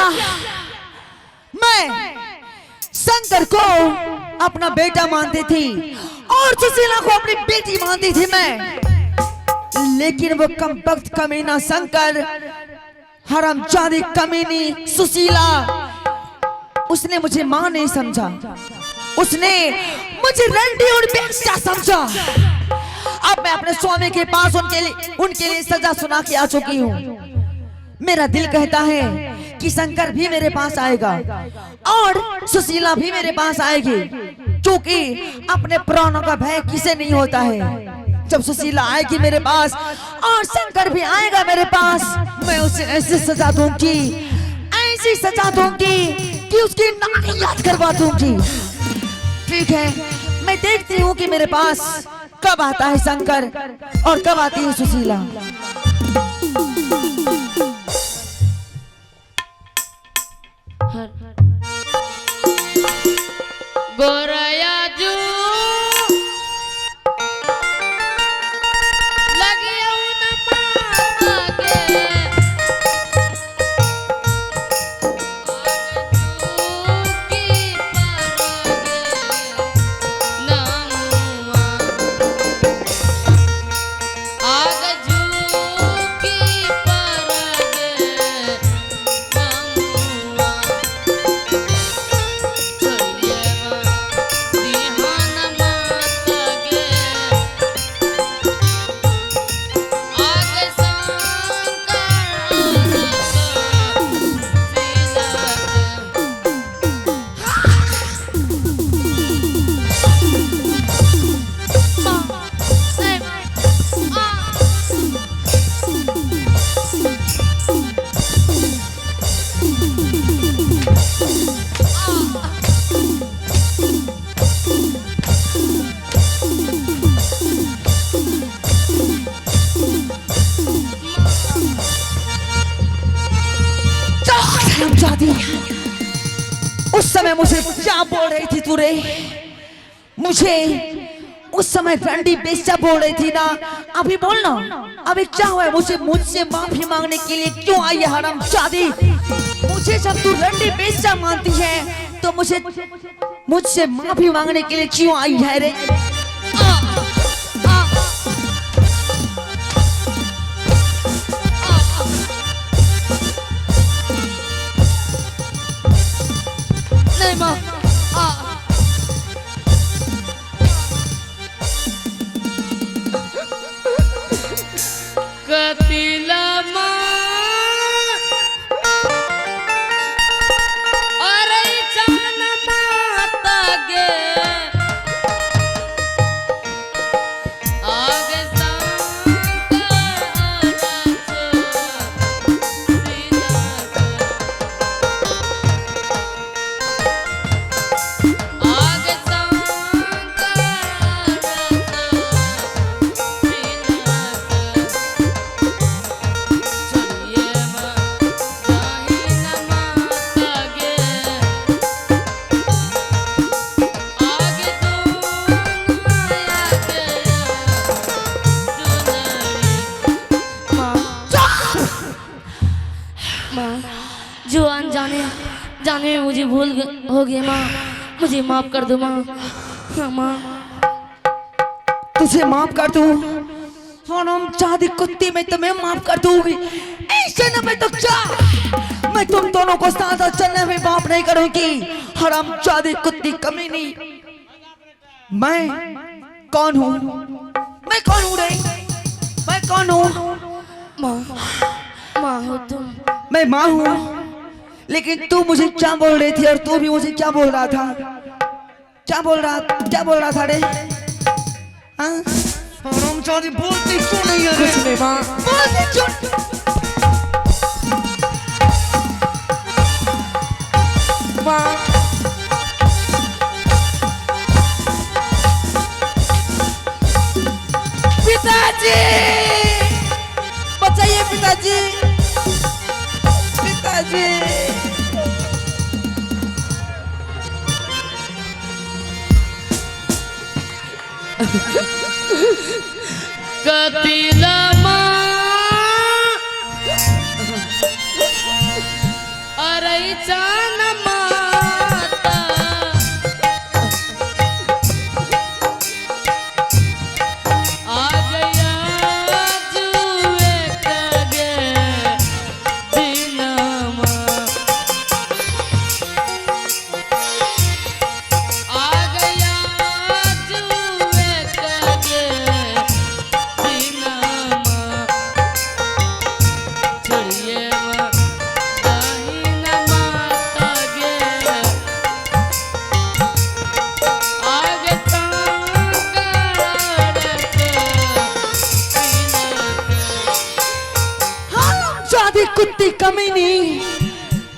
क्या मैं शंकर को अपना बेटा मानती थी और सुशीला को अपनी बेटी मानती थी मैं, लेकिन वो कमबख्त कमीना शंकर, हरामजादी कमीनी सुशीला, उसने मुझे मां नहीं समझा, उसने मुझे रंडी और बेइज्जत समझा। अब मैं अपने स्वामी के पास उनके लिए सजा सुना के आ चुकी हूँ। मेरा दिल कहता है कि शंकर भी मेरे पास आएगा और सुशीला भी मेरे पास आएगी, क्योंकि अपने प्राणों का भय किसे नहीं होता है। जब सुशीला आएगी मेरे पास और शंकर भी आएगा मेरे पास, मैं उसे ऐसी सजा दूंगी, ऐसी सजा दूंगी कि उसकी नानी याद करवा दूंगी। ठीक है, मैं देखती हूँ कि मेरे पास कब आता है शंकर और कब आती है सुशीला। गोरया जू उस समय मुझे क्या बोल रही थी तू रे? मुझे उस समय रंडी बेइज्जत बोल रही थी ना, अभी बोलना, अभी क्या हुआ है? मुझसे माफी मांगने के लिए क्यों आई है हरामजादी? मुझे जब तू रंडी बेइज्जत मानती है तो मुझसे माफी मांगने के लिए क्यों आई है रे? नहीं माँ, कतिला माँ अरे जान माता गे आगे जो अनजाने जाने में मुझे भूल हो गई माँ, मुझे माफ कर दो माँ। हाँ माँ, तुझे माफ कर दूं? हरामजादी कुत्ती, मैं तुम्हें माफ कर दूंगी। ऐसे न मैं तो क्या, मैं तुम दोनों को साथ साथ चलने में माफ नहीं करूंगी। हरामजादी कुत्ती कमीनी। मैं कौन हूँ? मैं कौन हूँ रे? मैं कौन हूँ? माँ, माँ हो तुम। मैं माँ हूँ, लेकिन तू मुझे क्या बोल रही थी और तू भी मुझे क्या बोल रहा था? क्या बोल रहा था रे? हाँ? हरामजादी बोलती क्यों नहीं है? कुछ नहीं माँ। बोलती क्यों? माँ, पिताजी बचाइए, पिताजी, पिताजी। कतिला माँ अरे कमीनी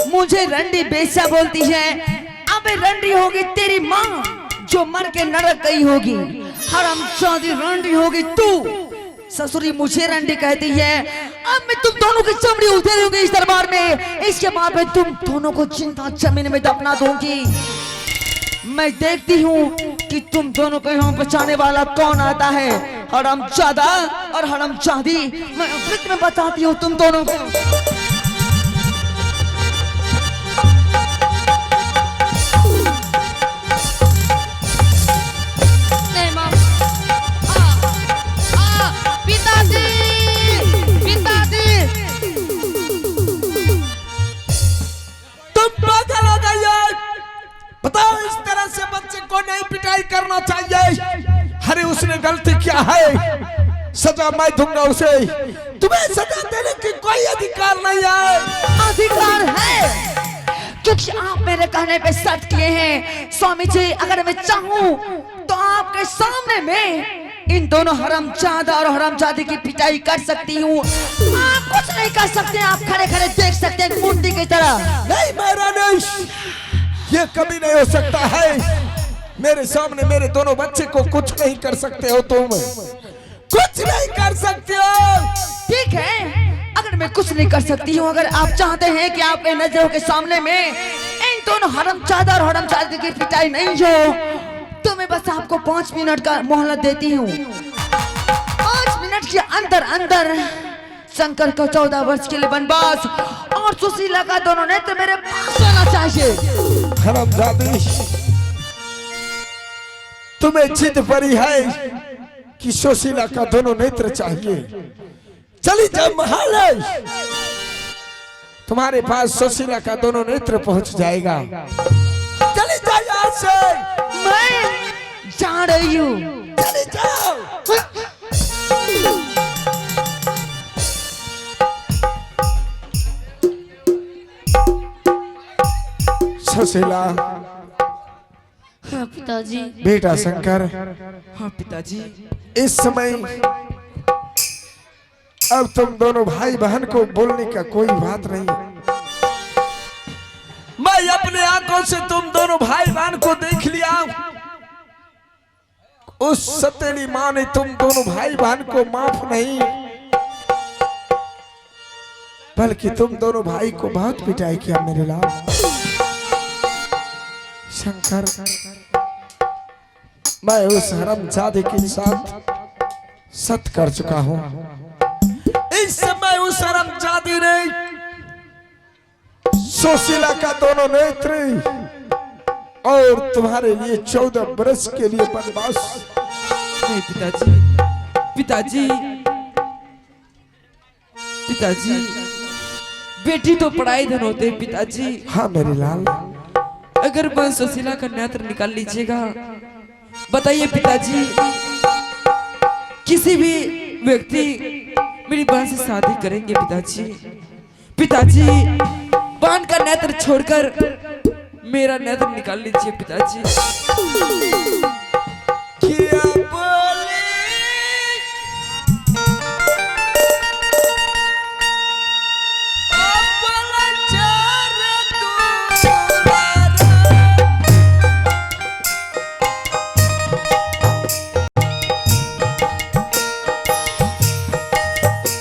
मुझे रंडी बेचा बोलती है। अबे रंडी होगी तेरी माँ जो मर के नरक गई होगी, हरामजादी रंडी होगी तू। ससुरी मुझे रंडी कहती है। अब मैं तुम दोनों की चमड़ी उधेड़ूंगी इस दरबार में। इसके बाद में तुम दोनों को जिंदा जमीन में दफना दूंगी। मैं देखती हूँ कि तुम दोनों को यहाँ बचाने वाला कौन आता है, हरामजादा और हरामजादी। मैं अमृत में बताती हूँ तुम दोनों को। नहीं माँ, पिताजी, पिताजी। तुम पागल हो गई हो। बताओ इस तरह से बच्चे को नहीं पिटाई करना चाहिए। अरे उसने गलती किया है, सजा मैं दूंगा उसे। तुम्हें सजा देने की कोई अधिकार नहीं है। अधिकार है क्योंकि आप मेरे कहने पे शर्त किए हैं। स्वामी जी अगर मैं चाहूँ तो आपके सामने में इन दोनों हरामजादा और हरामजादी की पिटाई कर सकती हूँ। आप कुछ नहीं कर सकते, आप खड़े खड़े देख सकते हैं मूर्ति की तरह। नहीं मेरा नहीं, ये कभी नहीं हो सकता है। मेरे सामने मेरे दोनों बच्चे को कुछ नहीं कर सकते हो तुम, कुछ नहीं कर सकते हो। ठीक है, अगर मैं कुछ नहीं कर सकती हूँ, अगर आप चाहते हैं कि आपके नजरों के सामने में इन दोनों हरामजादा और हरामजादी की पिटाई नहीं हो, तो मैं बस आपको 5 मिनट का मोहलत देती हूँ। 5 मिनट के अंदर अंदर शंकर को 14 वर्ष के लिए वनवास और सुशीला का दोनों नेत्र मेरे पास होना चाहिए। हरामजादी, तुम्हें जिद पड़ी है कि सुशीला का दोनों नेत्र चाहिए। चली जाओ महाराज, तुम्हारे पास सुशीला का दोनों नेत्र पहुंच जाएगा। चली जाओ यहाँ से। मैं जा रही हूँ। चली जाओ। सुशीला। हाँ पिताजी। बेटा शंकर। हाँ पिताजी। इस समय अब तुम दोनों भाई बहन को बोलने का कोई बात नहीं। मैं अपने आंखों से तुम दोनों भाई बहन को देख लिया। उस सतेली माँ ने तुम दोनों भाई बहन को माफ नहीं, बल्कि तुम दोनों भाई को बहुत पिटाई किया मेरे लाल। शंकर, मैं उस हरामजादे के साथ सत कर चुका हूं। इस समय उस हरामजादी ने सुशीला का दोनों नेत्र और तुम्हारे लिए 14 वर्ष के लिए वनवास। नहीं पिताजी, पिताजी, पिताजी, बेटी तो पढ़ाई धन होते हैं पिताजी। हाँ मेरे लाल। अगर मैं सुशीला का नेत्र निकाल लीजिएगा, बताइए पिताजी, किसी भी व्यक्ति मेरी बहन से शादी करेंगे पिताजी। पिताजी, बहन का नेत्र छोड़कर मेरा नेत्र निकाल लीजिए पिताजी।